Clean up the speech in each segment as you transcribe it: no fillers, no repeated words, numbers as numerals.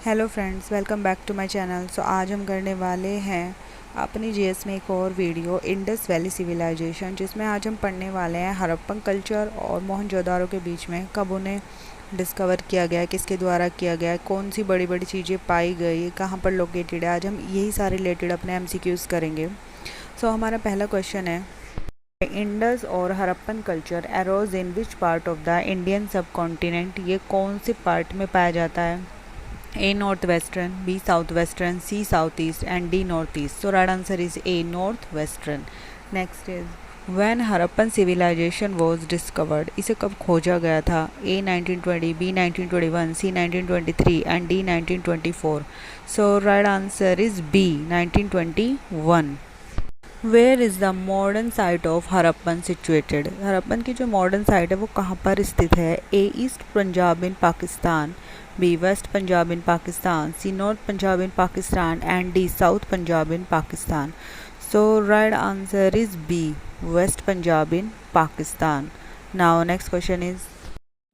Hello friends, welcome back to my channel. आज हम करने वाले हैं अपनी जीएस में एक और वीडियो इंडस वैली सिविलाइजेशन, जिसमें आज हम पढ़ने वाले हैं हड़प्पन कल्चर और मोहनजोदारो के बीच में कब उन्हें डिस्कवर किया गया, किसके द्वारा किया गया, कौन सी बड़ी बड़ी चीज़ें पाई गई, कहाँ पर लोकेटेड है। आज हम यही सारे रिलेटेड अपने एमसीक्यूज़ करेंगे। हमारा पहला क्वेश्चन है, इंडस और Harappan culture arrows in which part of the Indian सब कॉन्टिनेंट। ये कौन से पार्ट में पाया जाता है? A northwestern, B southwestern, C southeast and D northeast. So right answer is A northwestern. Next is when Harappan civilization was discovered. इसे कब खोजा गया था? A 1920, B 1921, C 1923 and D 1924. So right answer is B 1921. Where is the modern site of Harappan situated. Harappan की जो modern site है वो कहाँ पर स्थित है? A east Punjab in Pakistan, B west Punjab in Pakistan, C north Punjab in Pakistan and D south Punjab in Pakistan. So right answer is B west Punjab in Pakistan. Now next question is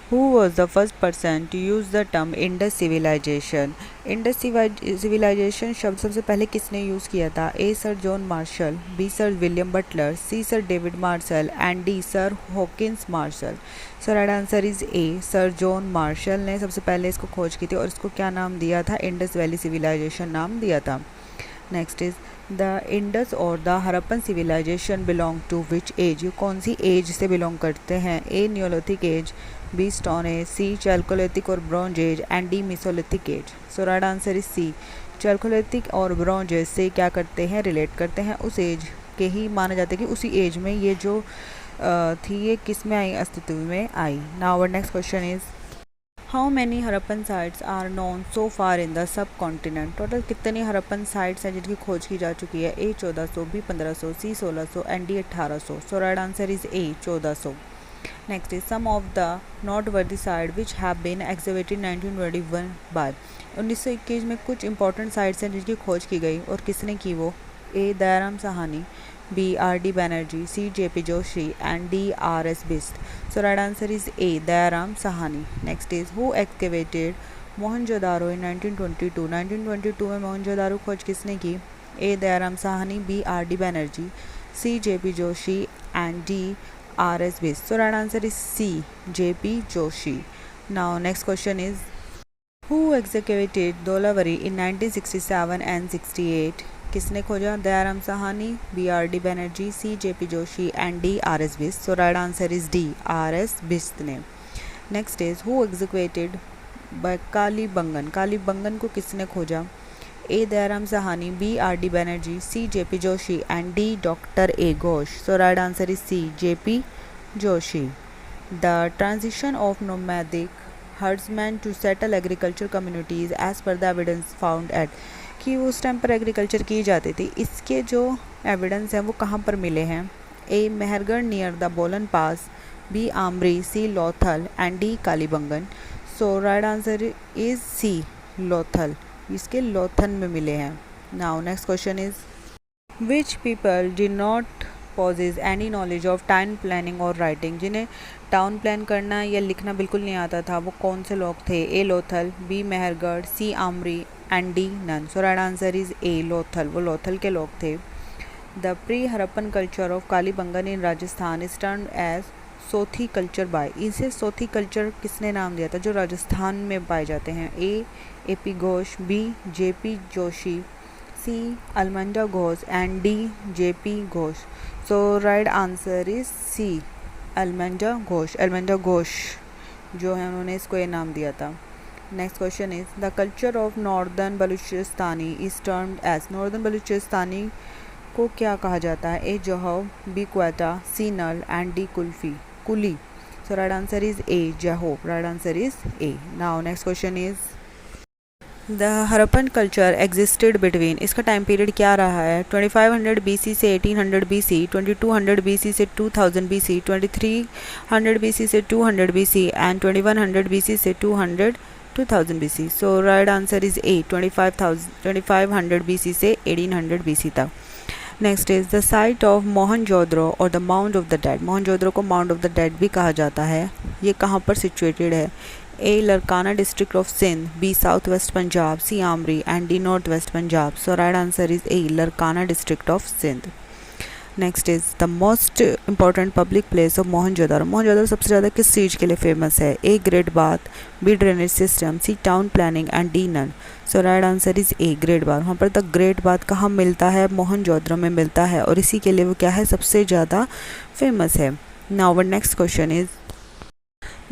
Who was the first person to use the term Indus civilization? Indus civilization शब्द सबसे पहले किसने use किया था? A sir John Marshall, B sir William Butler, C sir David Marshall and D sir Hawkins Marshall. So right answer is A sir John Marshall ने सबसे पहले इसको खोज की थी और इसको क्या नाम दिया था? इंडस वैली सिविलाइजेशन नाम दिया था। नेक्स्ट इज द इंडस और the Harappan civilization belong to which age. ये कौन सी एज से बिलोंग करते हैं? A Neolithic age, B stone age, C Chalcolithic और bronze age and D Mesolithic age. So right answer is C Chalcolithic और bronze age से क्या करते हैं? रिलेट करते हैं, उस एज के ही माना जाता है कि उसी एज में ये जो थी ये किस में आई? अस्तित्व में आई। Now our next question is how many Harappan sites are known so far in the subcontinent. Total कितनी हड़प्पन साइट्स हैं जिनकी खोज की जा चुकी है? A 1400, B 1500, C 1600 and D 1800। So right answer is A 1400। Next is some of the noteworthy site which have been exhibited 1921 by. 1921 में कुछ इंपॉर्टेंट साइट्स हैं जिनकी खोज की गई और किसने की वो? ए Dayaram Sahni, B R D Banerjee, C J P Joshi and D R S Bist. So right answer is A Dayaram Sahani. Next is who excavated Mohenjo-daro in 1922. 1922 में मोहनजोदारो खोज किसने की? A Dayaram Sahni, B R D Banerjee, C J P Joshi and D R S Bist. So right answer is C J P Joshi. Now next question is who excavated Dolavari in 1967 and 68. किसने खोजा? Dayaram Sahni, B R D Banerjee, C J P Joshi and D R S Bisht. So right answer is D R S Bisht ने। Next is who executed by Kalibangan. Kalibangan को किसने खोजा? A Dayaram Sahni, B R D Banerjee, C J P Joshi and D doctor A Ghosh. So right answer is C J P Joshi. The transition of nomadic herdsman to settle agriculture communities as per the evidence found at. कि उस time पर agriculture की जाती थी, इसके जो evidence हैं वो कहाँ पर मिले हैं? ए Mehrgarh near the Bolan pass, B Amri, C Lothal and D Kalibangan. So right answer is C Lothal, इसके लोथन में मिले हैं। Now next question is which people did not possess any knowledge of town planning और राइटिंग। जिन्हें टाउन प्लान करना या लिखना बिल्कुल नहीं आता था वो कौन से लोग थे? A Lothal, B Mehrgarh, C Amri and D none. So right answer is A Lothal, वो लोथल के लोग थे। The pre Harappan culture of Kalibangan in Rajasthan is turned as Sothi culture by. इसे सोथी कल्चर किसने नाम दिया था जो राजस्थान में पाए जाते हैं? A P Ghosh, B J P Joshi, C Amalananda Ghosh and D J P Ghosh. So right answer is C Amalananda Ghosh. Amalananda Ghosh जो है उन्होंने इसको ये नाम दिया था। Next question is the culture of northern बलूचिस्तानी इज टर्म्ड एज। नॉर्दर्न बलूचिस्तानी को क्या कहा जाता है? A Zhob, B Quetta, C Nal and D Kulli. So right answer is A Zhob. Right answer is A. Now next question is the Harappan culture existed between. इसका time period क्या रहा है? 2500 BC से 1800 BC, 2200 BC से 2000 BC, 2300 BC से 200 BC एंड 2100 BC से 2000 BC। So right answer is A 2500 BC से 1800 BC तक। Next is the site of Mohenjodaro और the mount of the dead. Mohenjodaro को माउंट ऑफ द डेड भी कहा जाता है। ये कहाँ पर सिचुएटेड है? A. Larkana district of Sindh, B. Southwest Punjab, C. Amri, and D. Northwest Punjab. So right answer is A. Larkana district of Sindh. Next is the most important public place of Mohenjodaro. Mohenjodaro सबसे ज़्यादा किस चीज़ के लिए famous है? A. Great bath, B. Drainage system, C. Town planning, and D. None. So right answer is A. Great bath. वहाँ पर the great bath कहाँ मिलता है? मोहनजोदारो में मिलता है, और इसी के लिए वो क्या है, सबसे ज़्यादा फेमस है। Now our next question is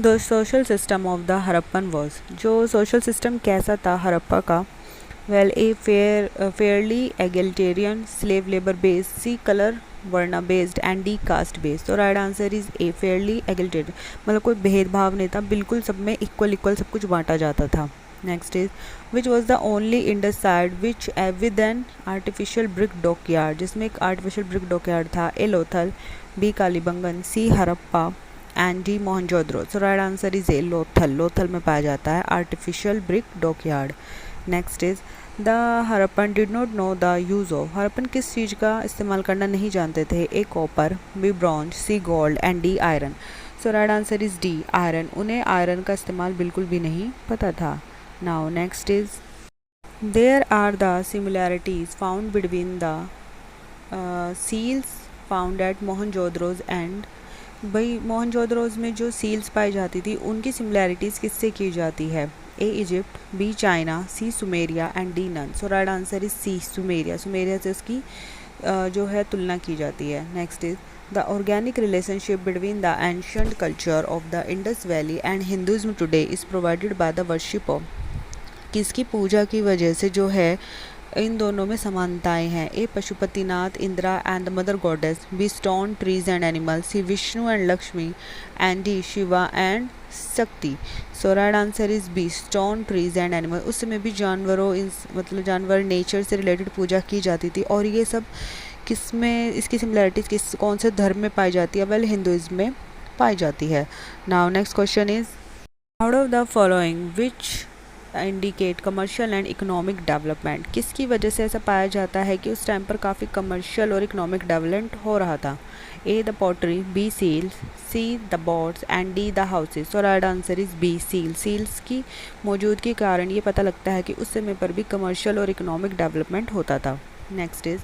the social system of the Harappan was. जो सोशल सिस्टम कैसा था हड़प्पा का? Well, A. Fairly egalitarian, slave labour based, C. Colour varna based, and D. Caste based. तो right answer is A. Fairly egalitarian, मतलब कोई भेदभाव नहीं था, बिल्कुल सब में इक्वल सब कुछ बांटा जाता था। Next is which was the only Indus site which with an artificial brick dockyard, जिसमें एक आर्टिफिशियल ब्रिक डॉकयार्ड था? A. Lothal, B. Kalibangan, C. Harappa, and D. Mohenjodaro. So right answer is A. Lothal. Lothal में पाया जाता है artificial brick dockyard. Next is the Harappan did not know the use of. Harappan किस चीज़ का इस्तेमाल करना नहीं जानते थे? A. Copper, B. Bronze, C. Gold, and D. Iron. So right answer is D. Iron. उन्हें आयरन का इस्तेमाल बिल्कुल भी नहीं पता था। Now next is there are the similarities found between the seals found at Mohenjodaro's and. भाई मोहनजोदड़ोज में जो सील्स पाई जाती थी उनकी सिमिलैरिटीज़ किससे की जाती है? A. Egypt, B. China, C. Sumeria, and D. None. So right answer is C. Sumeria. Sumeria से उसकी जो है तुलना की जाती है। Next is the organic relationship between the ancient culture of the Indus valley and Hinduism today is provided by the worship of. किसकी पूजा की वजह से जो है इन दोनों में समानताएं हैं? A. Pashupatinath, Indira and the mother goddess, B. Stone trees and animals, C. Vishnu and Lakshmi, and D. Shiva and Shakti. So right answer is B. Stone trees and animal. उस समय भी जानवरों मतलब जानवर नेचर से रिलेटेड पूजा की जाती थी, और ये सब किस में इसकी सिमिलैरिटीज कौन से धर्म में पाई जाती है? वेल, हिंदुइज्म में पाई जाती है। Now next question is out of the following which indicate commercial and economic development. किसकी वजह से ऐसा पाया जाता है कि उस टाइम पर काफ़ी कमर्शियल और इकोनॉमिक डेवलपमेंट हो रहा था? A. The pottery, B. Seals, C. The boats, and D. The houses. So right answer is B. Seal. Seals की मौजूदगी के कारण ये पता लगता है कि उस समय पर भी कमर्शियल और इकोनॉमिक डेवलपमेंट होता था। Next is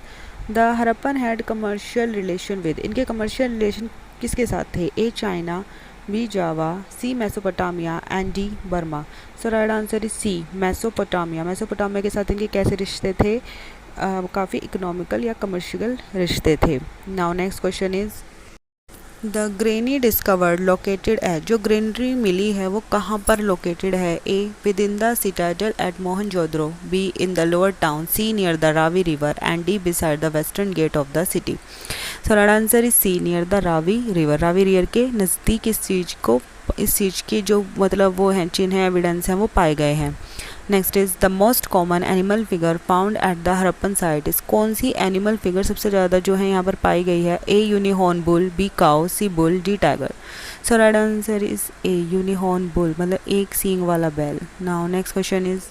the Harappan had commercial relation with. इनके कमर्शियल रिलेशन किसके साथ थे? A. China, B. Java, C. Mesopotamia, and D. Burma. So right answer is C. Mesopotamia. Mesopotamia के साथ इनके कैसे रिश्ते थे? काफ़ी इकोनॉमिकल या कमर्शियल रिश्ते थे। Now next question is the granary discovered located at. जो ग्रेनरी मिली है वो कहाँ पर लोकेटेड है? A. Within the citadel at Mohenjodaro, B. In the lower town, C. Near the Ravi river, and D. Beside the western gate of the city. So right answer is C. Near the Ravi river. Ravi river के नज़दीक इस चीज़ की जो मतलब वो हैं चिन्ह है, एविडेंस हैं, वो पाए गए हैं। Next is the most common animal figure found at the Harappan site is. कौन सी एनिमल फिगर सबसे ज़्यादा जो है यहाँ पर पाई गई है? A. Unicorn bull, B. Cow, C. Bull, D. Tiger. So right answer is A. Unicorn bull, मतलब एक सींग वाला बैल। Now next question is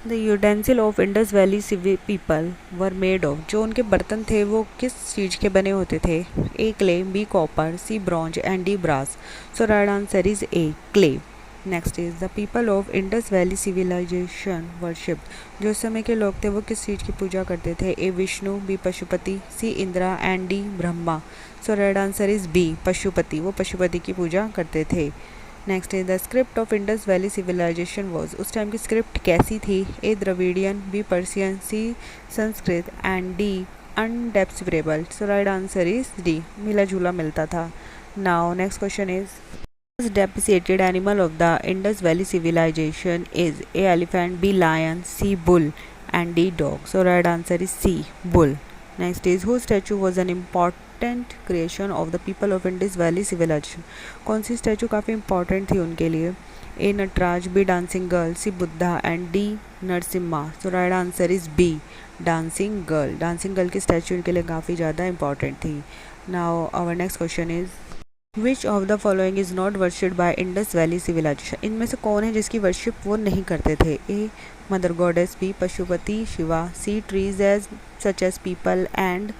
the utensil of Indus valley people were made of. जो उनके बर्तन थे वो किस चीज़ के बने होते थे? A. Clay, B. Copper, C. Bronze, and D. Brass. So right answer is A. Clay. Next is the people of Indus valley civilisation worship. जो उस समय के लोग थे वो किस चीज़ की पूजा करते थे? A. Vishnu, B. Pashupati, C. Indira, and D. Brahma. So right answer is B. Pashupati. वो पशुपति की पूजा करते थे। Next is the script of Indus valley civilisation was. उस टाइम की स्क्रिप्ट कैसी थी? A. Dravidian, B. Persian, C. Sanskrit, and D. Undecipherable. So right answer is D. मिला जुला मिलता था। Now next question is depreciated animal of the Indus Valley civilization is A. elephant, B. lion, C. bull, and D. dog. So right answer is C. bull. Next is whose statue was an important creation of the people of Indus Valley civilization. कौन सी statue काफ़ी important थी उनके लिए? A. Nataraja, B. Dancing girl, C. Buddha, and D. Narasimha. So right answer is B. Dancing girl. Dancing girl की statue उनके लिए काफ़ी ज़्यादा इंपॉर्टेंट थी। Now our next question is which of the following is not worshipped by Indus valley civilization. इनमें से कौन है जिसकी वर्शिप वो नहीं करते थे? A. Mother goddess, B. Pashupati Shiva, C. Trees as such as peepal, and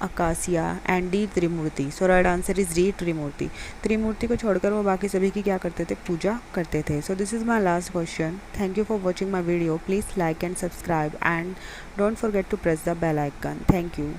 acacia and D Trimurti. So right answer is D Trimurti. Trimurti को छोड़कर वो बाकी सभी की क्या करते थे, पूजा करते थे। So this is my last question. Thank you for watching my video. Please like and subscribe and don't forget to press the bell icon. Thank you.